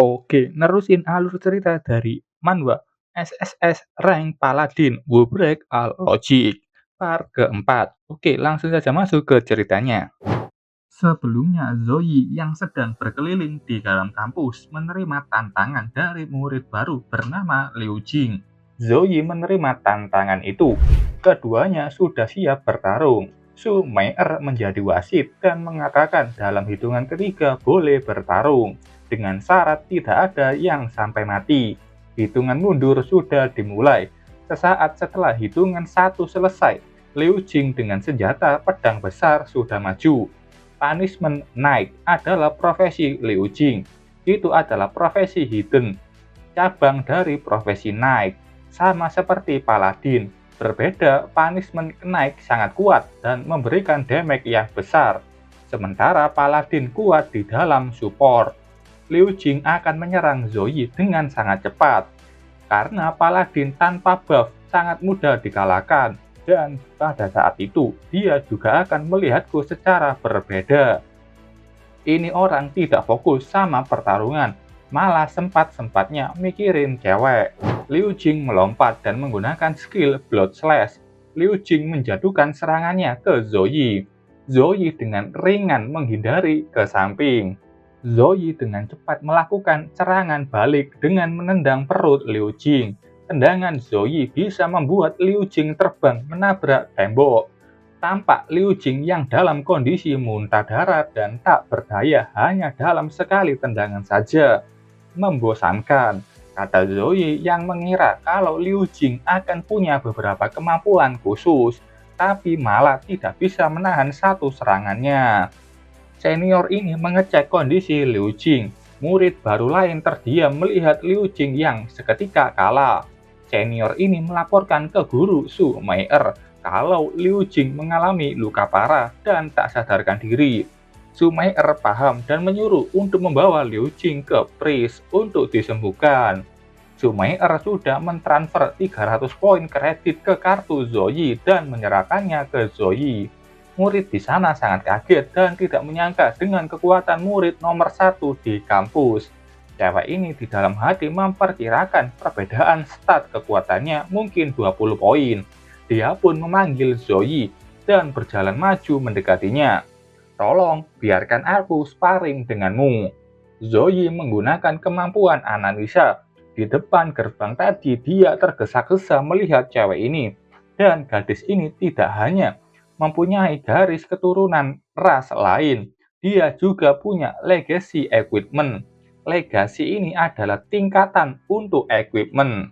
Oke, nerusin alur cerita dari manhwa SSS Rank Paladin Wobreak All Logic part keempat. Oke, langsung saja masuk ke ceritanya. Sebelumnya, Zoe yang sedang berkeliling di dalam kampus menerima tantangan dari murid baru bernama Liu Jing. Zoe menerima tantangan itu. Keduanya sudah siap bertarung. Su Meier menjadi wasit dan mengatakan dalam hitungan ketiga boleh bertarung. Dengan syarat tidak ada yang sampai mati. Hitungan mundur sudah dimulai. Sesaat setelah hitungan satu selesai, Liu Jing dengan senjata pedang besar sudah maju. Punishment Knight adalah profesi Liu Jing. Itu adalah profesi hidden, cabang dari profesi Knight. Sama seperti Paladin, berbeda Punishment Knight sangat kuat dan memberikan damage yang besar. Sementara Paladin kuat di dalam support. Liu Jing akan menyerang Zoe dengan sangat cepat. Karena Paladin tanpa buff sangat mudah dikalahkan. Dan pada saat itu, dia juga akan melihatku secara berbeda. Ini orang tidak fokus sama pertarungan, malah sempat-sempatnya mikirin cewek. Liu Jing melompat dan menggunakan skill Blood Slash. Liu Jing menjatuhkan serangannya ke Zoe. Zoe dengan ringan menghindari ke samping. Zoe dengan cepat melakukan serangan balik dengan menendang perut Liu Jing. Tendangan Zoe bisa membuat Liu Jing terbang menabrak tembok. Tampak Liu Jing yang dalam kondisi muntah darah dan tak berdaya hanya dalam sekali tendangan saja. Membosankan, kata Zoe yang mengira kalau Liu Jing akan punya beberapa kemampuan khusus, tapi malah tidak bisa menahan satu serangannya. Senior ini mengecek kondisi Liu Jing. Murid baru lain terdiam melihat Liu Jing yang seketika kalah. Senior ini melaporkan ke guru Su Meier kalau Liu Jing mengalami luka parah dan tak sadarkan diri. Su Meier paham dan menyuruh untuk membawa Liu Jing ke priest untuk disembuhkan. Su Meier sudah mentransfer 300 poin kredit ke kartu Zoe dan menyerahkannya ke Zoe. Murid di sana sangat kaget dan tidak menyangka dengan kekuatan murid nomor 1 di kampus. Cewek ini di dalam hati memperkirakan perbedaan stat kekuatannya mungkin 20 poin. Dia pun memanggil Zoe dan berjalan maju mendekatinya. Tolong, biarkan aku sparring denganmu. Zoe menggunakan kemampuan analisa. Di depan gerbang tadi dia tergesa-gesa melihat cewek ini. Dan gadis ini tidak hanya mempunyai garis keturunan ras lain, dia juga punya legacy equipment. Legacy ini adalah tingkatan untuk equipment.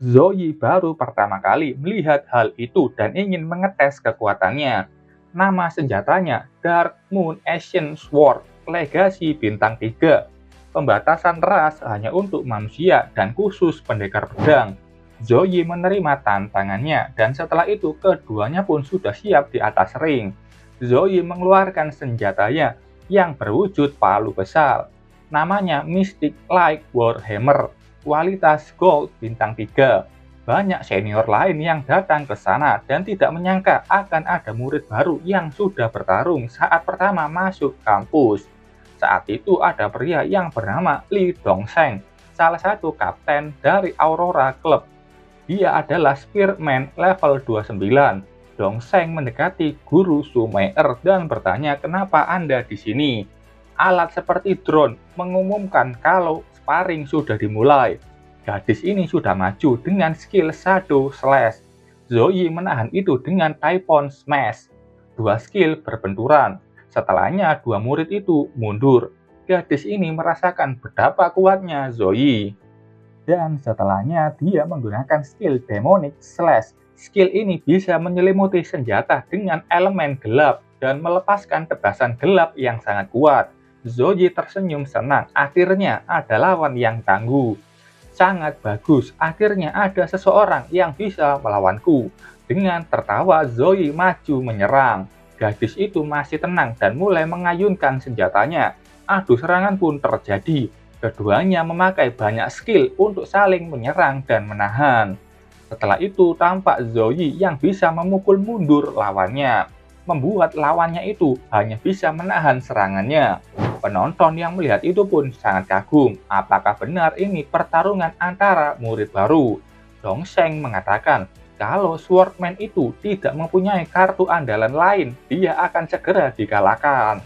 Zoe baru pertama kali melihat hal itu dan ingin mengetes kekuatannya. Nama senjatanya Dark Moon Ancient Sword, Legacy bintang 3. Pembatasan ras hanya untuk manusia dan khusus pendekar pedang. Zoe menerima tantangannya dan setelah itu keduanya pun sudah siap di atas ring. Zoe mengeluarkan senjatanya yang berwujud palu besar. Namanya Mystic Light Warhammer. Kualitas Gold bintang 3. Banyak senior lain yang datang ke sana dan tidak menyangka akan ada murid baru yang sudah bertarung saat pertama masuk kampus. Saat itu ada pria yang bernama Li Dongsheng, salah satu kapten dari Aurora Club. Dia adalah Spearman level 29. Dongsheng mendekati guru Su Meier dan bertanya kenapa Anda di sini. Alat seperti drone mengumumkan kalau sparring sudah dimulai. Gadis ini sudah maju dengan skill Shadow Slash. Zoe menahan itu dengan Typhon Smash. Dua skill berbenturan. Setelahnya dua murid itu mundur. Gadis ini merasakan betapa kuatnya Zoe. Dan setelahnya dia menggunakan skill Demonic Slash. Skill ini bisa menyelimuti senjata dengan elemen gelap dan melepaskan tebasan gelap yang sangat kuat. Zoe tersenyum senang, akhirnya ada lawan yang tangguh. Sangat bagus, akhirnya ada seseorang yang bisa melawanku. Dengan tertawa, Zoe maju menyerang. Gadis itu masih tenang dan mulai mengayunkan senjatanya. Adu serangan pun terjadi. Keduanya memakai banyak skill untuk saling menyerang dan menahan. Setelah itu tampak Zoe yang bisa memukul mundur lawannya. Membuat lawannya itu hanya bisa menahan serangannya. Penonton yang melihat itu pun sangat kagum. Apakah benar ini pertarungan antara murid baru? Dongseng mengatakan, kalau Swordman itu tidak mempunyai kartu andalan lain, dia akan segera dikalahkan.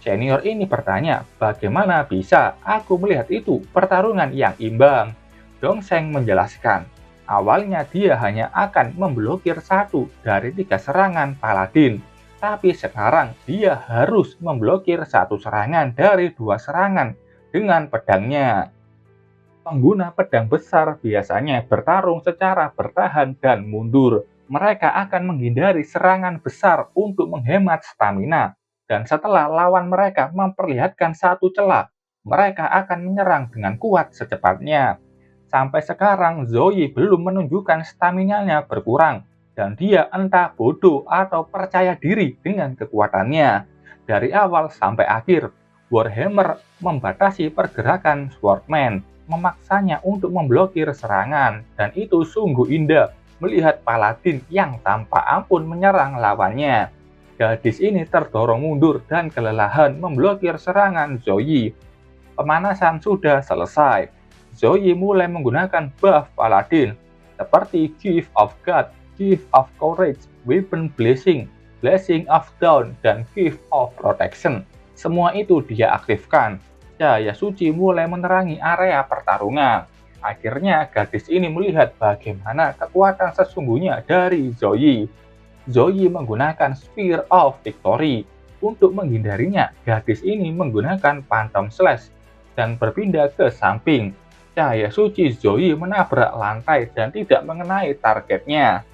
Senior ini bertanya, bagaimana bisa aku melihat itu pertarungan yang imbang? Dongseng menjelaskan, awalnya dia hanya akan memblokir satu dari 3 serangan Paladin, tapi sekarang dia harus memblokir satu serangan dari 2 serangan dengan pedangnya. Pengguna pedang besar biasanya bertarung secara bertahan dan mundur. Mereka akan menghindari serangan besar untuk menghemat stamina. Dan setelah lawan mereka memperlihatkan satu celah, mereka akan menyerang dengan kuat secepatnya. Sampai sekarang Zoe belum menunjukkan stamina-nya berkurang, dan dia entah bodoh atau percaya diri dengan kekuatannya. Dari awal sampai akhir, Warhammer membatasi pergerakan Swordman, memaksanya untuk memblokir serangan, dan itu sungguh indah melihat Paladin yang tanpa ampun menyerang lawannya. Gadis ini terdorong mundur dan kelelahan memblokir serangan Zoe. Pemanasan sudah selesai. Zoe mulai menggunakan buff Paladin seperti Gift of God, Gift of Courage, Weapon Blessing, Blessing of Dawn, dan Gift of Protection. Semua itu dia aktifkan. Cahaya suci mulai menerangi area pertarungan. Akhirnya gadis ini melihat bagaimana kekuatan sesungguhnya dari Zoe. Zoe menggunakan Spear of Victory. Untuk menghindarinya, gadis ini menggunakan Phantom Slash dan berpindah ke samping. Cahaya suci Zoe menabrak lantai dan tidak mengenai targetnya.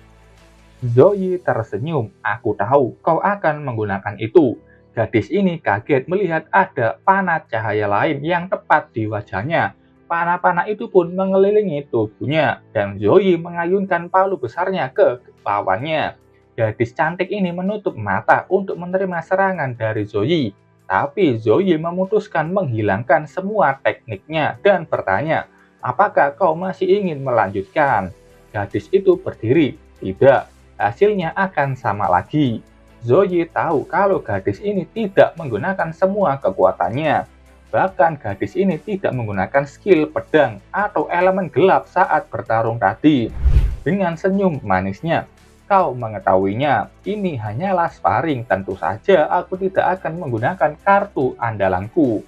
Zoe tersenyum, aku tahu kau akan menggunakan itu. Gadis ini kaget melihat ada panah cahaya lain yang tepat di wajahnya. Panah-panah itu pun mengelilingi tubuhnya, dan Zoe mengayunkan palu besarnya ke lawannya. Gadis cantik ini menutup mata untuk menerima serangan dari Zoe. Tapi Zoe memutuskan menghilangkan semua tekniknya dan bertanya, apakah kau masih ingin melanjutkan? Gadis itu berdiri, tidak, hasilnya akan sama lagi. Zoe tahu kalau gadis ini tidak menggunakan semua kekuatannya. Bahkan gadis ini tidak menggunakan skill pedang atau elemen gelap saat bertarung tadi. Dengan senyum manisnya, kau mengetahuinya, ini hanyalah sparring, tentu saja aku tidak akan menggunakan kartu andalanku.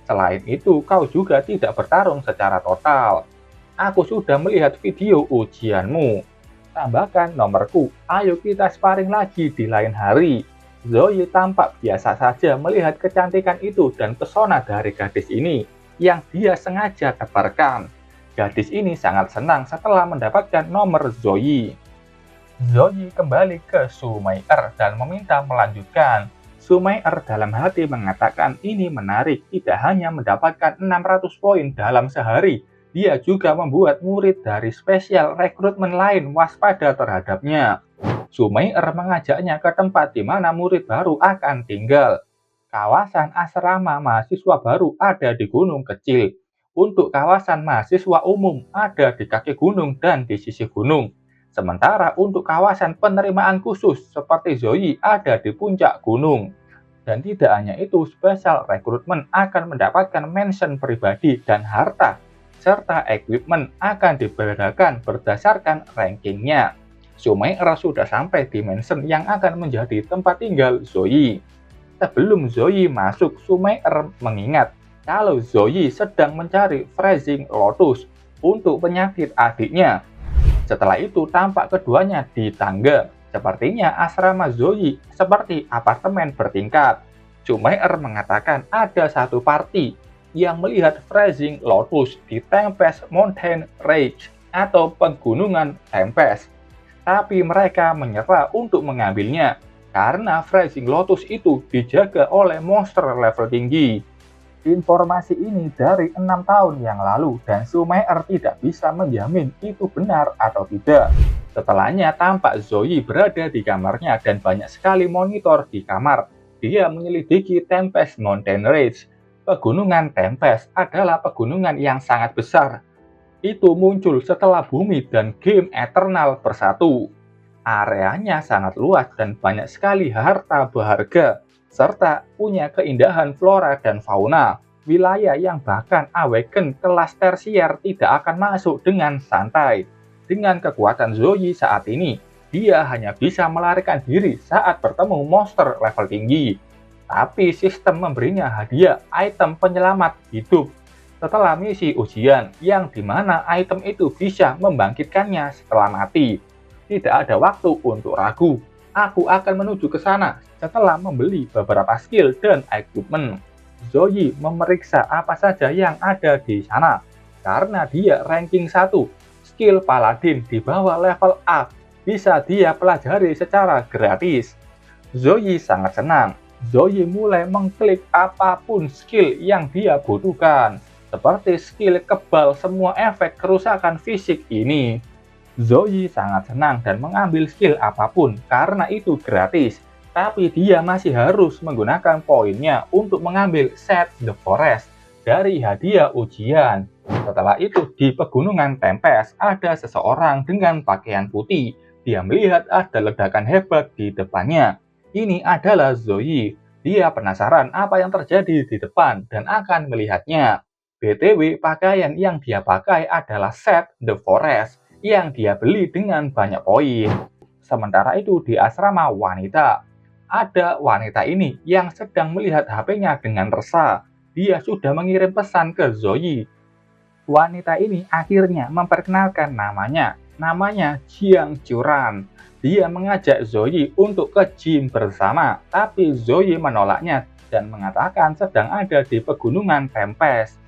Selain itu, kau juga tidak bertarung secara total. Aku sudah melihat video ujianmu. Tambahkan nomorku, ayo kita sparring lagi di lain hari. Zoe tampak biasa saja melihat kecantikan itu dan pesona dari gadis ini yang dia sengaja tebarkan. Gadis ini sangat senang setelah mendapatkan nomor Zoe. Zoe kembali ke Sumeier dan meminta melanjutkan. Sumeier dalam hati mengatakan ini menarik, tidak hanya mendapatkan 600 poin dalam sehari, dia juga membuat murid dari spesial rekrutmen lain waspada terhadapnya. Sumeier mengajaknya ke tempat di mana murid baru akan tinggal. Kawasan asrama mahasiswa baru ada di gunung kecil. Untuk kawasan mahasiswa umum ada di kaki gunung dan di sisi gunung. Sementara untuk kawasan penerimaan khusus seperti Zoe ada di puncak gunung. Dan tidak hanya itu, spesial rekrutmen akan mendapatkan mention pribadi dan harta serta equipment akan dibedakan berdasarkan rankingnya. Sumeier sudah sampai di mansion yang akan menjadi tempat tinggal Zoe. Sebelum Zoe masuk, Sumeier mengingat kalau Zoe sedang mencari Freezing Lotus untuk penyakit adiknya. Setelah itu tampak keduanya di tangga. Sepertinya asrama Zoe seperti apartemen bertingkat. Sumeier mengatakan ada satu party yang melihat Freezing Lotus di Tempest Mountain Range atau pegunungan Tempest. Tapi mereka menyerah untuk mengambilnya karena Freezing Lotus itu dijaga oleh monster level tinggi. Informasi ini dari 6 tahun yang lalu dan Sumeier tidak bisa menjamin itu benar atau tidak. Setelahnya tampak Zoe berada di kamarnya dan banyak sekali monitor di kamar. Dia menyelidiki Tempest Mountain Range. Pegunungan Tempest adalah pegunungan yang sangat besar. Itu muncul setelah bumi dan game Eternal bersatu. Areanya sangat luas dan banyak sekali harta berharga. serta punya keindahan flora dan fauna. Wilayah yang bahkan Awaken kelas tersier tidak akan masuk dengan santai. Dengan kekuatan Zoe saat ini, dia hanya bisa melarikan diri saat bertemu monster level tinggi. Tapi sistem memberinya hadiah item penyelamat hidup setelah misi ujian, yang dimana item itu bisa membangkitkannya setelah mati. Tidak ada waktu untuk ragu. Aku akan menuju ke sana setelah membeli beberapa skill dan equipment. Zoe memeriksa apa saja yang ada di sana. Karena dia ranking 1, skill Paladin di bawah level A bisa dia pelajari secara gratis. Zoe sangat senang. Zoe mulai mengklik apapun skill yang dia butuhkan, seperti skill kebal semua efek kerusakan fisik ini. Zoe sangat senang dan mengambil skill apapun karena itu gratis, tapi dia masih harus menggunakan poinnya untuk mengambil set the forest dari hadiah ujian. Setelah itu, di pegunungan Tempest ada seseorang dengan pakaian putih. Dia melihat ada ledakan hebat di depannya. Ini adalah Zoe. Dia penasaran apa yang terjadi di depan dan akan melihatnya. BTW, pakaian yang dia pakai adalah set the forest yang dia beli dengan banyak poin. Sementara itu di asrama wanita, ada wanita ini yang sedang melihat HP-nya dengan resah. Dia sudah mengirim pesan ke Zoe. Wanita ini akhirnya memperkenalkan namanya Jiang Churan. Dia mengajak Zoe untuk ke gym bersama, tapi Zoe menolaknya dan mengatakan sedang ada di pegunungan Tempest.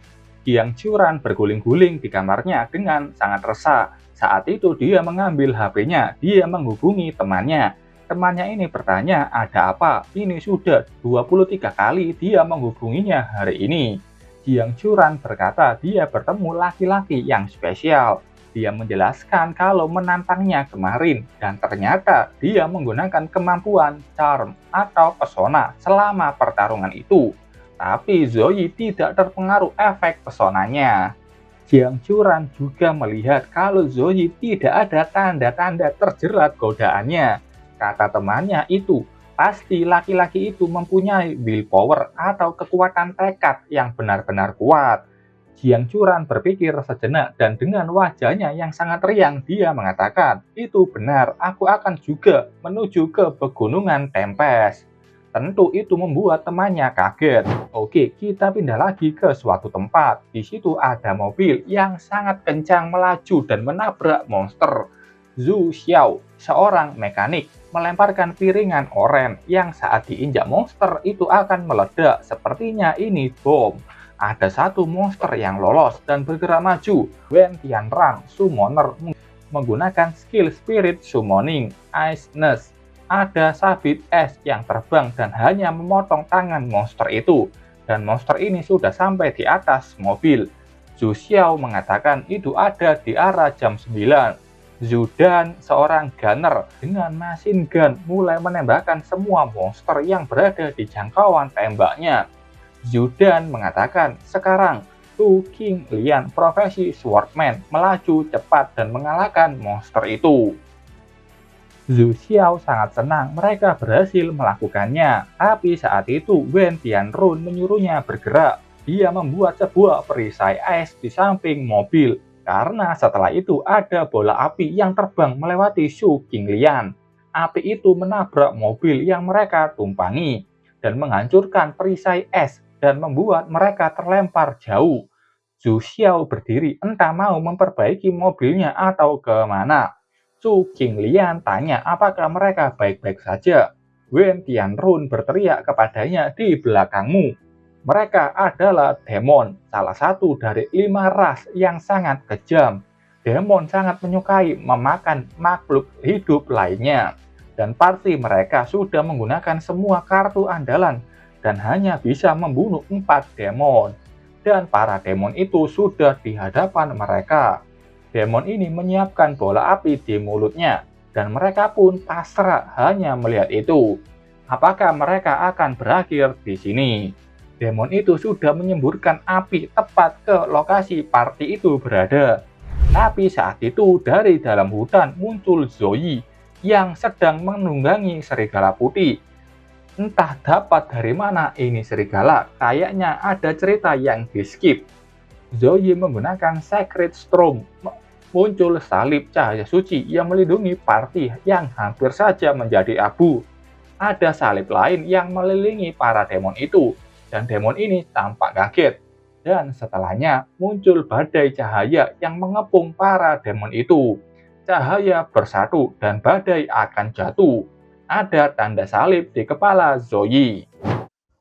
Jiang Churan berguling-guling di kamarnya dengan sangat resah. Saat itu dia mengambil HP-nya, dia menghubungi temannya. Temannya ini bertanya, ada apa? Ini sudah 23 kali dia menghubunginya hari ini. Jiang Churan berkata dia bertemu laki-laki yang spesial. Dia menjelaskan kalau menantangnya kemarin, dan ternyata dia menggunakan kemampuan charm atau pesona selama pertarungan itu. Tapi Zoe tidak terpengaruh efek pesonanya. Jiang Churan juga melihat kalau Zoe tidak ada tanda-tanda terjerat godaannya. Kata temannya itu, pasti laki-laki itu mempunyai willpower atau kekuatan tekad yang benar-benar kuat. Jiang Churan berpikir sejenak dan dengan wajahnya yang sangat riang dia mengatakan, itu benar, aku akan juga menuju ke pegunungan Tempest. Tentu itu membuat temannya kaget. Oke, kita pindah lagi ke suatu tempat. Di situ ada mobil yang sangat kencang melaju dan menabrak monster. Zhu Xiao, seorang mekanik, melemparkan piringan oranye yang saat diinjak monster itu akan meledak. Sepertinya ini bom. Ada satu monster yang lolos dan bergerak maju. Wen Tianrang, summoner, menggunakan skill spirit summoning, Ice Nest. Ada sabit es yang terbang dan hanya memotong tangan monster itu. Dan monster ini sudah sampai di atas mobil. Zhu Xiao mengatakan itu ada di arah jam 9. Zhu Dan, seorang gunner dengan machine gun, mulai menembakkan semua monster yang berada di jangkauan tembaknya. Zhu Dan mengatakan, sekarang Tu King Lian, profesi swordman, melaju cepat dan mengalahkan monster itu. Zhu Xiao sangat senang mereka berhasil melakukannya, tapi saat itu Wen Tianrun menyuruhnya bergerak. Dia membuat sebuah perisai es di samping mobil, karena setelah itu ada bola api yang terbang melewati Shu Qinglian. Api itu menabrak mobil yang mereka tumpangi, dan menghancurkan perisai es, dan membuat mereka terlempar jauh. Zhu Xiao berdiri entah mau memperbaiki mobilnya atau kemana. Shu Qinglian tanya apakah mereka baik-baik saja. Wen Tianrun berteriak kepadanya, di belakangmu. Mereka adalah demon, salah satu dari 5 ras yang sangat kejam. Demon sangat menyukai memakan makhluk hidup lainnya. Dan pasti mereka sudah menggunakan semua kartu andalan dan hanya bisa membunuh 4 demon. Dan para demon itu sudah di hadapan mereka. Demon ini menyiapkan bola api di mulutnya, dan mereka pun pasrah hanya melihat itu. Apakah mereka akan berakhir di sini? Demon itu sudah menyemburkan api tepat ke lokasi party itu berada. Tapi saat itu dari dalam hutan muncul Zoe yang sedang menunggangi serigala putih. Entah dapat dari mana ini serigala, kayaknya ada cerita yang di-skip. Zoe menggunakan Sacred Storm, muncul salib cahaya suci yang melindungi party yang hampir saja menjadi abu. Ada salib lain yang mengelilingi para demon itu, dan demon ini tampak kaget. Dan setelahnya muncul badai cahaya yang mengepung para demon itu. Cahaya bersatu dan badai akan jatuh. Ada tanda salib di kepala Zoe.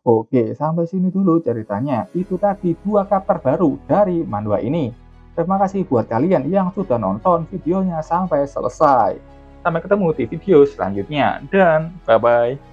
Oke, sampai sini dulu ceritanya. Itu tadi dua kabar baru dari manhwa ini. Terima kasih buat kalian yang sudah nonton videonya sampai selesai. Sampai ketemu di video selanjutnya, dan bye-bye.